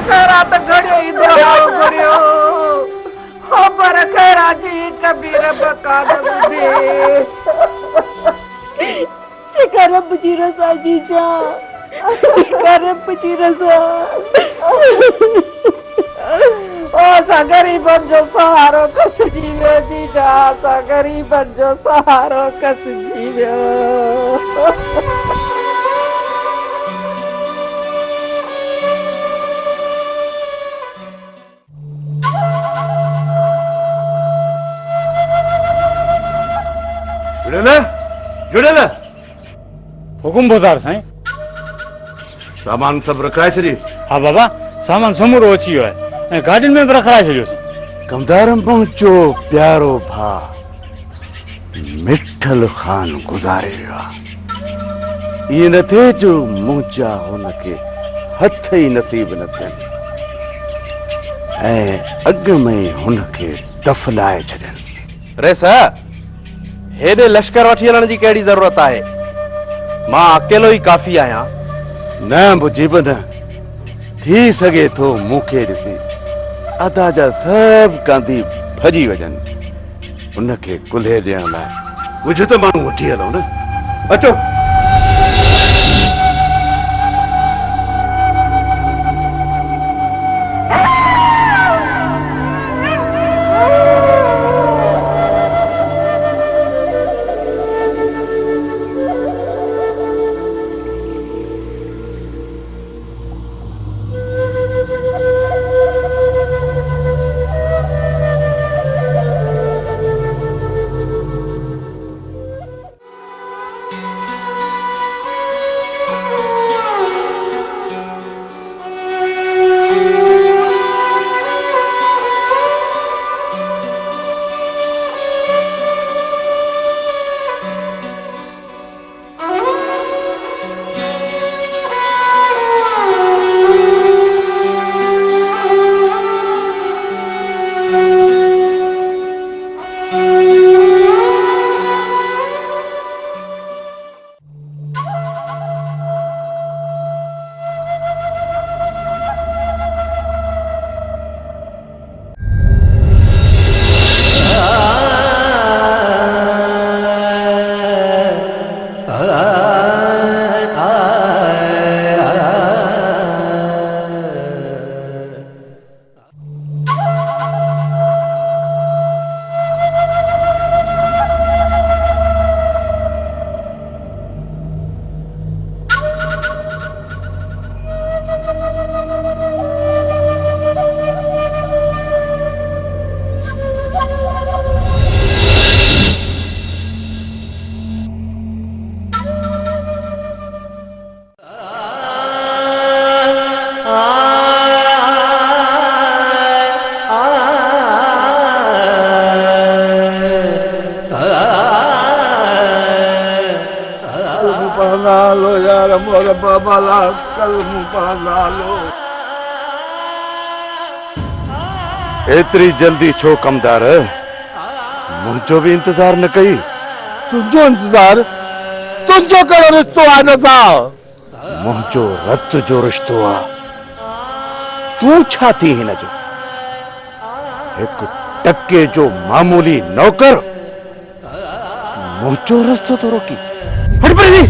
खैरात घड़ियो ही दहाड़ो करियो हो पर खैरा जी कबीर बका दे शिकार बुझी रसा जीजा शिकार बुझी रसा ओ सा गरीबन जो सहारो कस जीवे जीजा सा गरीबन जो सहारो कस जीवे जुड़ेला हुकुम बोदार साईं। सामान सब रखाए छॾी। हाँ बाबा सामान समूरो अची वियो आहे ऐं गाॾियुनि में बि रखाए छॾियोसीं। कमदार पहुचो प्यारो भा मिठल खान गुज़ारे वियो आहे। ईअं न थिए जो मुंहिंजा हुनखे हथ ई नसीब न थियनि ऐं अॻ में हुनखे दफ़नाए छॾनि। रेसा हेॾे लश्कर वठी हलण जी कहिड़ी ज़रूरत आहे? मां अकेलो ई काफ़ी आहियां। न मुजीब न थी सघे थो मूंखे ॾिसी अदा जा सभु कांधी भॼी वञनि। उनखे कुल्हे ॾियण लाइ कुझु त माण्हू वठी हलो न। अचो एतरी जल्दी छो कमदार? मुझो भी इंतजार न कई। तुझो इंतजार तुझो कहिड़ो रिश्तो आहे हिन सां? मुझो रत जो रिश्तो आहे। तू छा थी हिन जो? एक टके जो मामूली नौकर मुझो रस्तो तो रोकी। हट पड़ी।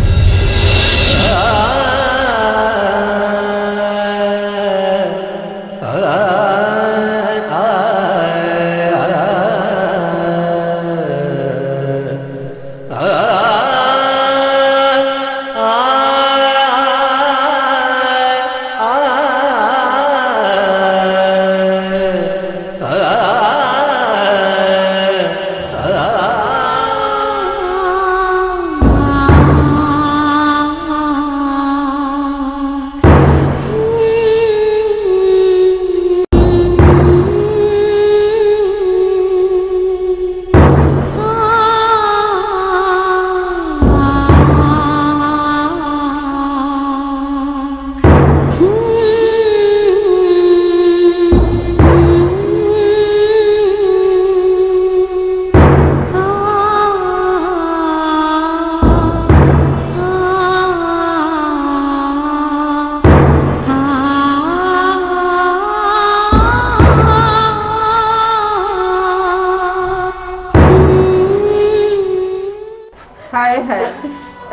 हाय हाय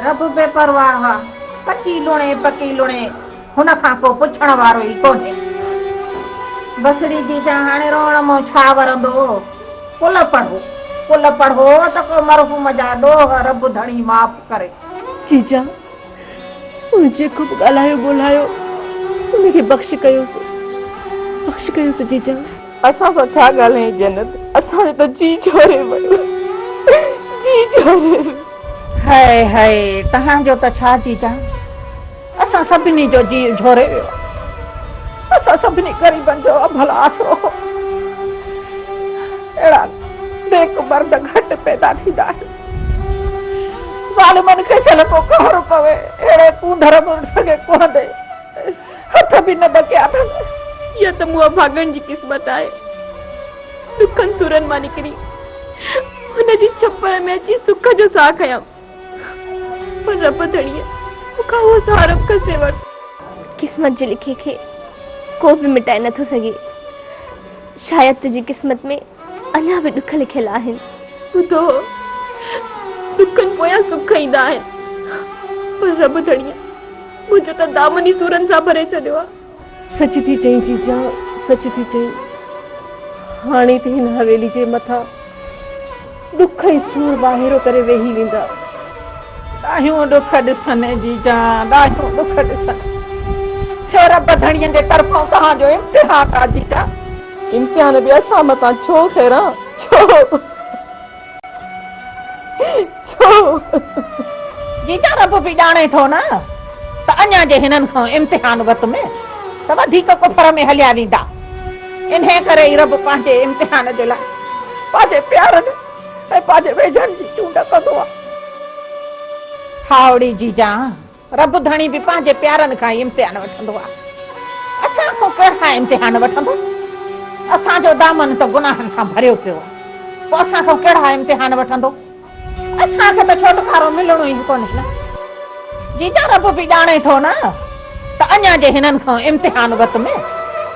रब बेपरवाह पकी लुणे हुन खां को पुछण वारो ई कोन्हे। बसड़ी जीजा हाणे रोण मो छा वरंदो। कुल पढ़ो त को मरहूम जा ॾोह रब धणी माफ़ करे। जीजा जेको बि ॻाल्हायो ॿोलायो उनखे बख़्श कयोसि जीजा। असां सां छा ॻाल्हाई जन्नत, असांजो त जी झोरे वियो, जी झोरे। हाय हाय तव्हांजो त छा जीजा, असां सभिनी जो जी झोरे वियो। असां सभिनी ग़रीबनि जो अभल आसरो। अहिड़ा नेक मर्द घटि पैदा थींदा आहिनि। ज़ालिमनि खे छल को कहर पवे, अहिड़े कूंधर में सघे कोन ॾे, हथ बि न बकिया अथनि। इहा त मूं भागनि जी क़िस्मत आहे। दुखनि सुरनि मां निकिरी हुनजी छप्पर में अची सुख जो साह खयमि, पर रब धणीअ मूंखां उहो सहारो कसे वरितो। किस्मत जे लिखे खे को बि मिटाए नथो सघे। शायदि तुंहिंजी किस्मत में अञा बि ॾुख लिखियल आहिनि। ॿुधो, दुखनि पोयां सुख ईंदा आहिनि, पर रब धणीअ मुंहिंजो त दामनी सूरनि सां भरे छॾियो आहे। सच थी चई जीजा, सच थी चई। हाणे त हिन हवेली जे मथां ॾुख ई सूर ॿाहिरो करे वेही वेंदा। ॾाढियूं ॾुख ॾिसनि जीजा, ॾाढियूं ॾुख ॾिसनि। हे रब धणीअ जे तरफ़ां तव्हांजो इम्तिहान आहे जीजा। इम्तिहान बि असां मथां छो खैरा, छो जीजा रब बि ॼाणे थो न त अञा जे हिननि खां इम्तिहान वक़्त में त वधीक कुफर में हलिया वेंदा। इन्हे करे ई रब पंहिंजे इम्तिहान जे लाइ पंहिंजे प्यारनि ऐं पंहिंजे वेझनि जी चूंड कंदो आहे। हावड़ी जीजा, रब धणी बि पंहिंजे प्यारनि खां ई इम्तिहान वठंदो आहे। असां खां कहिड़ा इम्तिहान वठंदो? असांजो दामन त गुनाहनि सां भरियो पियो आहे, पोइ असां खां कहिड़ा इम्तिहान वठंदो? असांखे त छोटकारो मिलणो ई कोन्हे न। जीजा रब बि ॼाणे थो न त अञा जे हिननि खां इम्तिहान वक़्त में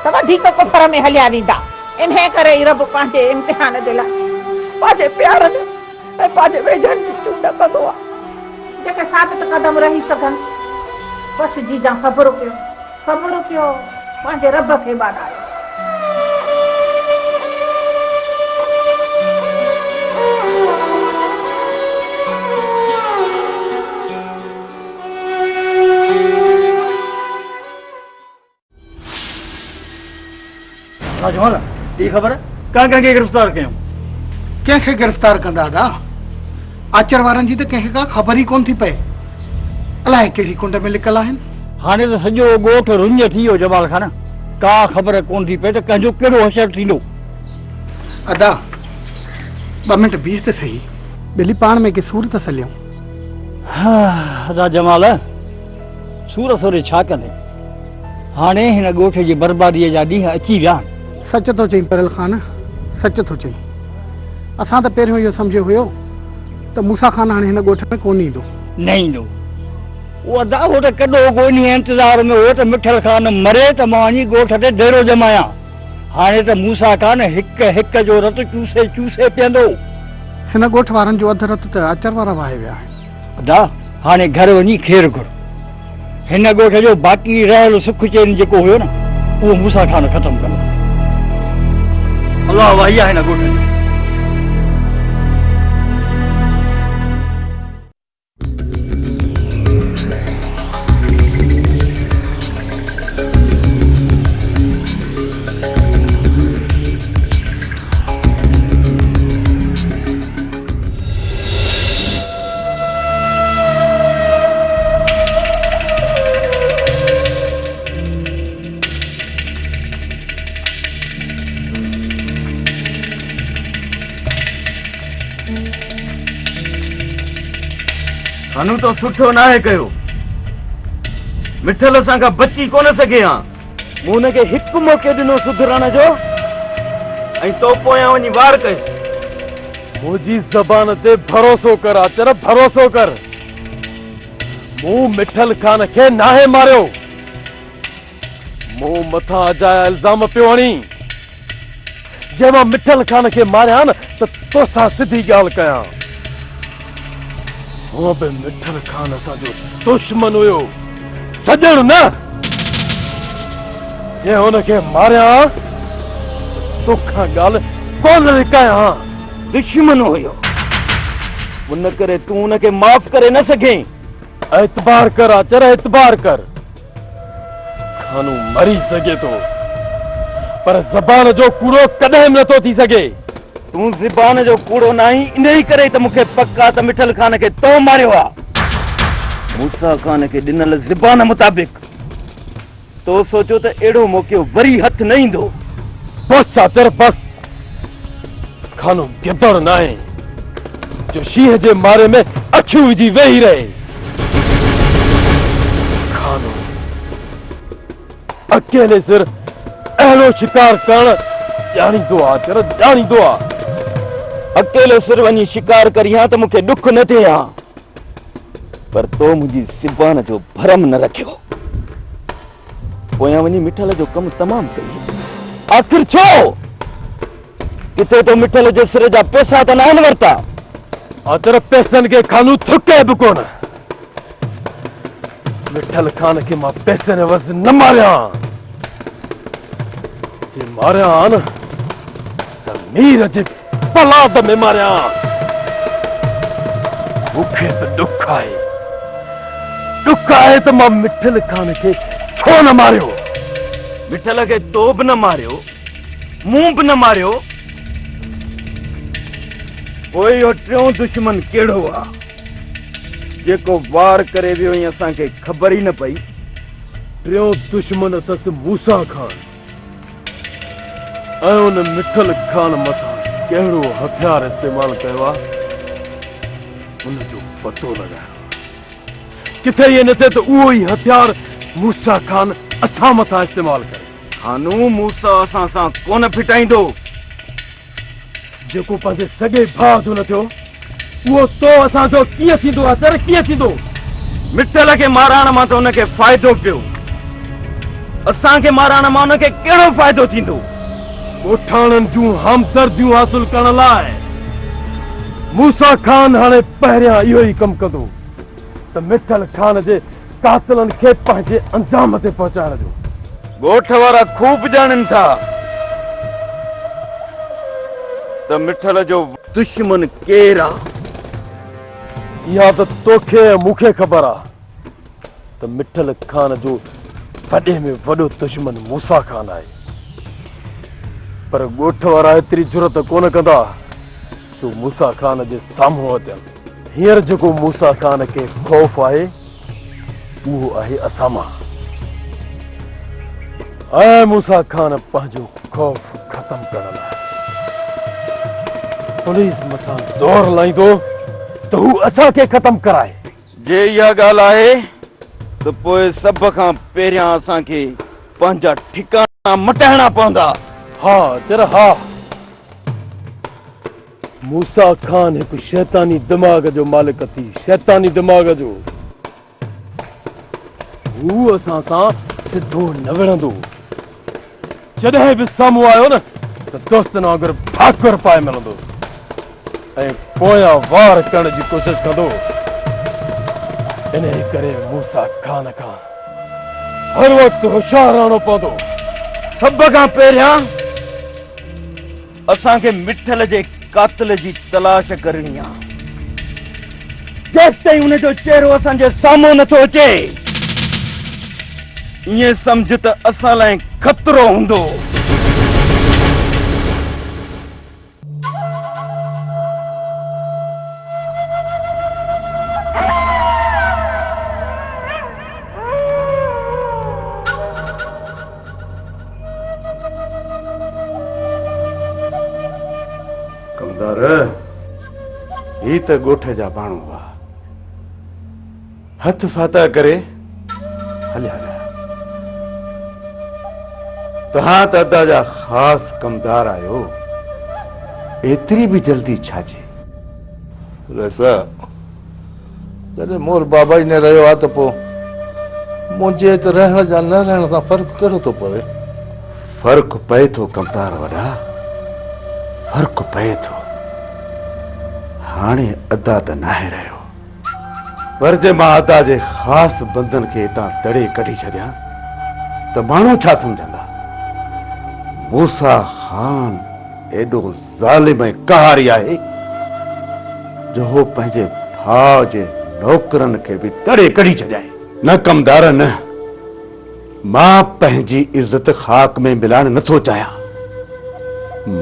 त वधीक कुफर में हलिया वेंदा। इन्हे करे ई रब पंहिंजे इम्तिहान जे लाइ पंहिंजे प्यारनि ऐं पंहिंजे वेझनि जी चूंड कंदो आहे। जेके साबित क़दम रही सघनि, बसि जीजा सब्र कयो, पंहिंजे रब खे ॿाॾायो। जमाल ई ख़बर कंहिंखे गिरफ़्तार कयूं? कंहिंखे गिरफ़्तार कंदा दा? आचर वारनि जी त कंहिंखे का ख़बर ई कोन थी पए। अलाए कहिड़ी कुंड में लिकल आहिनि। हाणे त सॼो ॻोठ रुंज थी वियो जमाल खान, का ख़बर कोन थी पए त कंहिंजो कहिड़ो असर थींदो। अदा 2 मिंट बीह त सही, ॿिली पाण में के सूर त सलियूं। अदा जमाल सूर सोरे छा कंदे? हाणे हिन ॻोठ जी बर्बादीअ जा ॾींहं अची विया आहिनि। सच थो चई परल खान, सच थो चई। असां त पहिरियों इहो सम्झियो हुयो त मूसा खान हाणे हिन ॻोठ में कोन ईंदो। न ईंदो उहो अदा, उहो त कॾो कोन इंतज़ार में हो त मिठल खान मरे त मां वञी ॻोठ ते डेरो जमायां। हाणे त मूसा खान हिक हिक जो रत चूसे चूसे पीअंदो। हिन ॻोठ वारनि जो अधु रत त आचर वारा वाहे विया आहिनि। अदा हाणे घर वञी खेर घुर। हिन ॻोठ जो बाक़ी रहियल सुख चैन जेको हुयो न, उहो मूसा खान ख़तम कंदो। अलाह वाही आहे हिन ॻोठ जी। अनु तो सुठो नाहे कयो, मिठल सां खां बची कोन सघे हां। मूं हुनखे हिकु मौक़ो ॾिनो सुधरण जो, ऐं तो पोयां वञी वार कयो। मुझी ज़बान ते भरोसो कर आचर, भरोसो कर। मूं मिठल खान खे नाहे मारियो, मूं मथां अजाया इल्ज़ाम पियो हणी। जे मां मिठल खान खे मारिया न त तोसां सिधी ॻाल्हि कयां। वो बि मिठल खान असांजो दुश्मन हुयो, सजण न। जे हुनखे मारिया तोखां ॻाल्हि कोन लिकायां। दुश्मन हुयो, उन करे तूं उनखे माफ़ करे न सघे। एतबार कर आचर, एतबार कर। खानू मरी सघे तो, पर ज़बान जो कूड़ो कॾहिं नथो थी सघे। तूं ज़बान जो कूड़ो नाही, इन ई करे त मूंखे पक्का त मिठल खान खे तो मारियो आ। मूसा खान खे ॾिनल ज़बान मुताबिक़ तो सोचो त अहिड़ो मौक़ो वरी हथ न ईंदो। बस आचर बस। खानू गिदड़ न आहे जो शींहं जे मारे में अखियूं विझी वेही रहे। खानू अकेले सिर अहिड़ो शिकार करण ॼाणींदो आहे, आचर ॼाणींदो आहे। अकेले सिर वञी शिकार करियां त मूंखे दुख न थिए हा, पर तो मुंहिंजी ज़बान जो भरम न रखियो। पोयां वञी मिठल जो कमु तमामु कई। आख़िर छो? किथे तो मिठल जे सिर जा पैसा त न आहिनि वरिता। आचर पैसनि खे खानू थुके बि कोन। मिठल खान खे मां पैसनि वज़ न मारियां। जे मारियां न त मीर जे पलाद में मारियां। मूंखे बि दुख आहे, दुख आहे त मां मिठल खान खे छो न मारियो। मिठल खे तो बि न मारियो, मूं बि न मारियो, पोइ इहो टियों दुश्मन कहिड़ो आहे जेको वार करे वियो ऐं असांखे ख़बर ई न पई। टियों दुश्मन अथसि मूसा खान। ऐं उन मिठल खान मथां कहिड़ो हथियार इस्तेमाल कयो आहे उनजो पतो लॻायो। किथे इहे न थिए त उहो ई हथियार मूसा खान असां मथां इस्तेमाल करे। खानू मूसा असां सां कोन फिटाईंदो। जेको पंहिंजे सॻे भाउ जो न थियो उहो तो असांजो कीअं थींदो? आचर कीअं थींदो? मिठल खे माराइण मां त हुनखे फ़ाइदो पियो, असांखे माराइण मां हुनखे कहिड़ो फ़ाइदो थींदो? ॻोठाणनि जूं हमदर्दियूं हासिल करण लाइ मूसा खान हाणे पहिरियां इहो ई कमु कंदो त मिठल खान जे कातिलनि खे पंहिंजे अंजाम ते पहुचाइण जो। ॻोठ वारा खूब ॼाणनि था त मिठल जो दुश्मन केरु आहे। इहा त तोखे ऐं मूंखे ख़बर आहे त मिठल खान जो वॾे में वॾो दुश्मन मूसा खान आहे, पर ॻोठ वारा एतिरी जुरत कोन कंदा जो मूसा खान जे साम्हूं अचनि। हींअर जेको मूसा खान खे ख़ौफ़ आहे उहो आहे असां मां। ऐं मूसा खान पंहिंजो ख़ौफ़ ख़तम करण लाइ पुलिस मथां ज़ोर लाईंदो त हू असांखे ख़तम कराए। जे इहा ॻाल्हि आहे त पोइ सभ खां पहिरियां असांखे पंहिंजा ठिकाना मटाइणा पवंदा। हा चर हा। मूसा खान हिकु शैतानी दिमाग़ जो मालिक थी, शैतानी दिमाग़ जो। हू असां सां सिधो न विढ़ंदो। जॾहिं बि साम्हूं आयो न त दोस्तनि वांगुरु भाकुर पाए मिलंदो ऐं पोयां वार करण जी कोशिश कंदो। इन करे मूसा खान खां हर वक़्तु होशियार रहणो पवंदो। सभ खां पहिरियां असांखे मिठल जे कातिल जी तलाश करणी आहे। जेसि ताईं हुनजो चेहरो असांजे साम्हूं नथो अचे ईअं सम्झ त असां लाइ ख़तरो हूंदो। ही त ॻोठ जा माण्हू हुआ, हथ फाता करे हलिया विया। तव्हां त अदा जा ख़ासि कमदार आहियो, एतिरी बि जल्दी छाजे? रसा जॾहिं मोर बाबा ई न रहियो आहे त पोइ मुंहिंजे त रहण जा न रहण सां फ़र्क़ु कहिड़ो थो पवे? फर्क़ु पए थो कमदार वॾा, फर्क़ु पए थो। हाणे अदा त नाहे रहियो, पर जे मां अदा जे ख़ास बंदन के हितां तड़े कढी छॾियां त माण्हू छा सम्झंदा? मूसा खान एॾो ज़ालिम ऐं कहारी आहे जो हो पंहिंजे भाउ जे नौकरनि खे बि तड़े कढी छॾियाए। न कमदार न, मां पंहिंजी इज़त खाक में मिलाइण नथो चाहियां।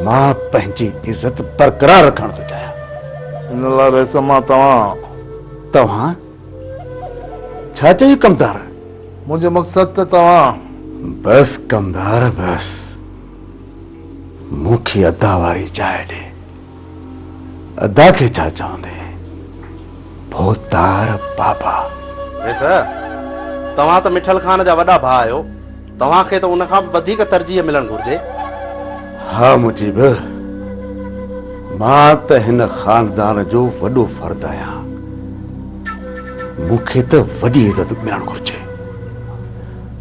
मां पंहिंजी इज़त बरक़रार रखण थो चाहियां। इन लाइ रईस मां तव्हां छा चई कमदार? मुंहिंजो मक़सदु त तव्हां बस कमदार बस, मूंखे अदा वारी जाइ ॾे। अदा खे छा चवंदे? भोतार बाबा। वैसे तव्हां त मिठल खान जा वॾा भाउ आहियो, तव्हांखे त उन खां वधीक तरजीह मिलणु घुर्जे। हा मुजीब, मां त हिन खानदान जो वॾो फर्द आहियां, मूंखे त वॾी इज़त मिलणु घुर्जे।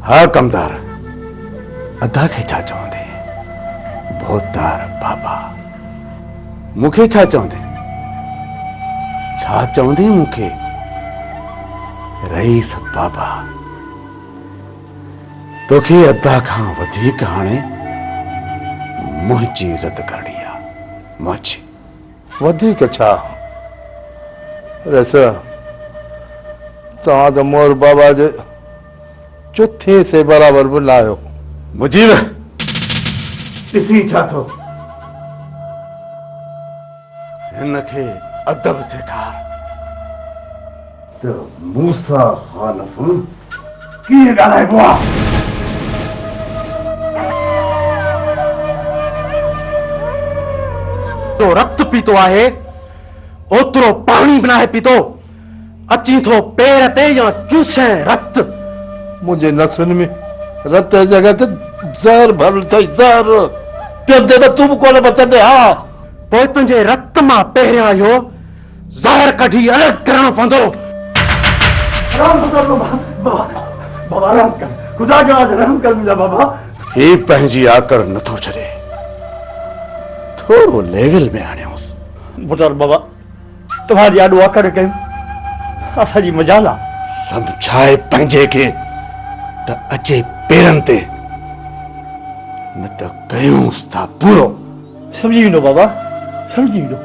हा कमदार, अदा खे छा चवंदे? भोतार बाबा। मूंखे छा चवंदे? छा चवंदे मूंखे? रईस बाबा। तोखे अदा खां वधीक हाणे मुंहिंजी इज़त करणी आहे। मुंहिंजी वधीक छा? रईस तव्हां त मोर बाबा जे चौथे से बराबर बि न आहियो। मुजीब ॾिसी छा थो? हिन खे अदब सेखार त मूसा खान सां कीअं ॻाल्हाइबो आहे। तो रक्त पीतो आहे ओतिरो पाणी बि नाहे पीतो, अची थो पेर ते या चूसे रक्त। मुंहिंजे नसुनि में रत जी जॻह ते ज़हर भरियलु अथई, ज़हर पीअंदे त तूं बि कोन बचंदे। हा पोइ तुंहिंजे रत मां पहिरियां इहो ज़हर कढी अलॻि करणो पवंदो। ही पंहिंजी आकड़ नथो छॾे, थोरो लेवल में आणियोसि। भोतार बाबा तव्हांजी ॾाढो आकड़ कयूं, असांजी मजाल आहे। समझाए पंहिंजे खे त अचे पेरनि ते, न त कयूंसि था पूरो। समझी वेंदो बाबा, समझी वेंदो।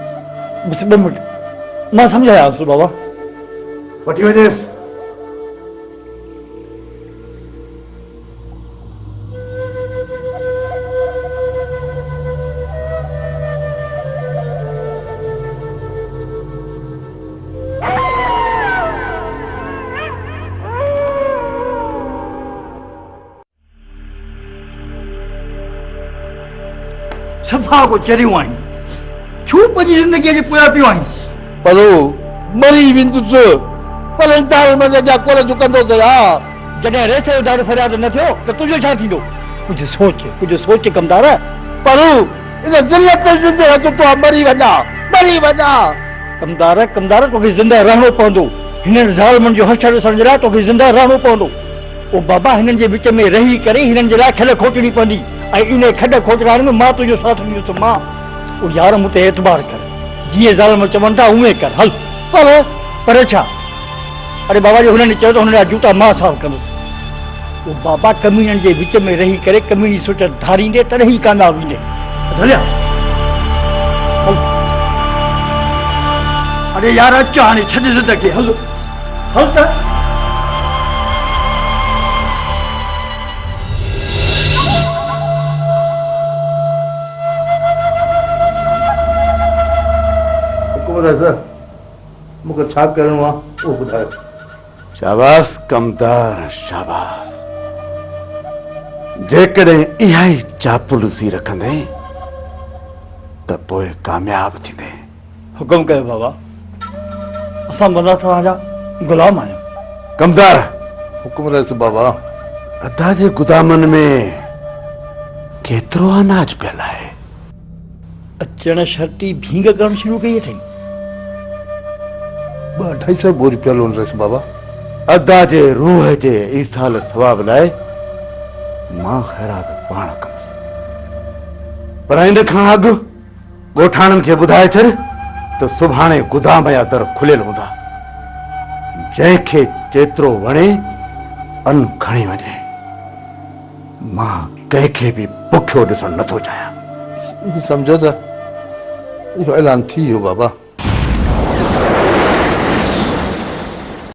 बसि 2 मिंट मां सम्झायांसि बाबा। वठी वञेसि। सफ़ा को चरियूं आहिनि, छू पंहिंजी ज़िंदगीअ जे पोयां पियो आहिनि। पर मरी वेंदुसि, पर इंसान में जा कोन झुकंदोसि। हा जॾहिं रेस जो दारू फरियाद न थियो त तुंहिंजो छा थींदो? कुझु सोच कमदार। पर इन ज़िल्लत में ज़िंदह सुठो आहे, मरी वञा। कमदार तोखे ज़िंदा रहणो पवंदो। हिननि ज़ालिमनि जो हथ ॾिसण जे लाइ तोखे ज़िंदा रहणो पवंदो। ओ बाबा हिननि जे विच में रही करे हिननि जे लाइ खल खोटणी पवंदी, ऐं इन खॾ खोटराइण में मां तुंहिंजो साथ ॾींदुसि। मां ओ यार मूं ते एतबार कर, जीअं ज़ालिम चवनि था उहे कर। हल पर छा? अरे बाबा जी हुननि चयो त हुन जा जूता मां साफ़ कंदुसि। ओ बाबा कमीननि जे विच में रही करे कमीनी सोच धारींदे तॾहिं ई कामयाब ईंदे। अरे यार अच हाणे छॾ ज़िंदगी, हल त। मूंखे छा करिणो आहे उहो ॿुधायो। शाबाश कमदार शाबाश। जेकॾहिं इहा ई चापलूसी रखंदे त पोइ कामयाब थींदे। हुकुम कयो बाबा, असां बंदा तव्हांजा गुलाम आहियूं। कमदार हुकुम रहिस बाबा। अदा जे गुदामनि में केतिरो अनाज पियल आहे? अचण शर्ती भींग करणु शुरू कई अथई। 2-250 बोरी पियल रहिस बाबा। अदा जे रूह जे ईसाल सवाब लाइ मां ख़ैरात पाण कंदुसि, पर हिन खां अॻु ॻोठाणनि खे ॿुधाए छॾ त सुभाणे गुदाम जा दर खुलियल हूंदा। जंहिंखे जेतिरो वणे अन खणी वञे। मां कंहिंखे बि बुखियो ॾिसणु नथो चाहियां। सम्झो त इहो ऐलान थी वियो बाबा।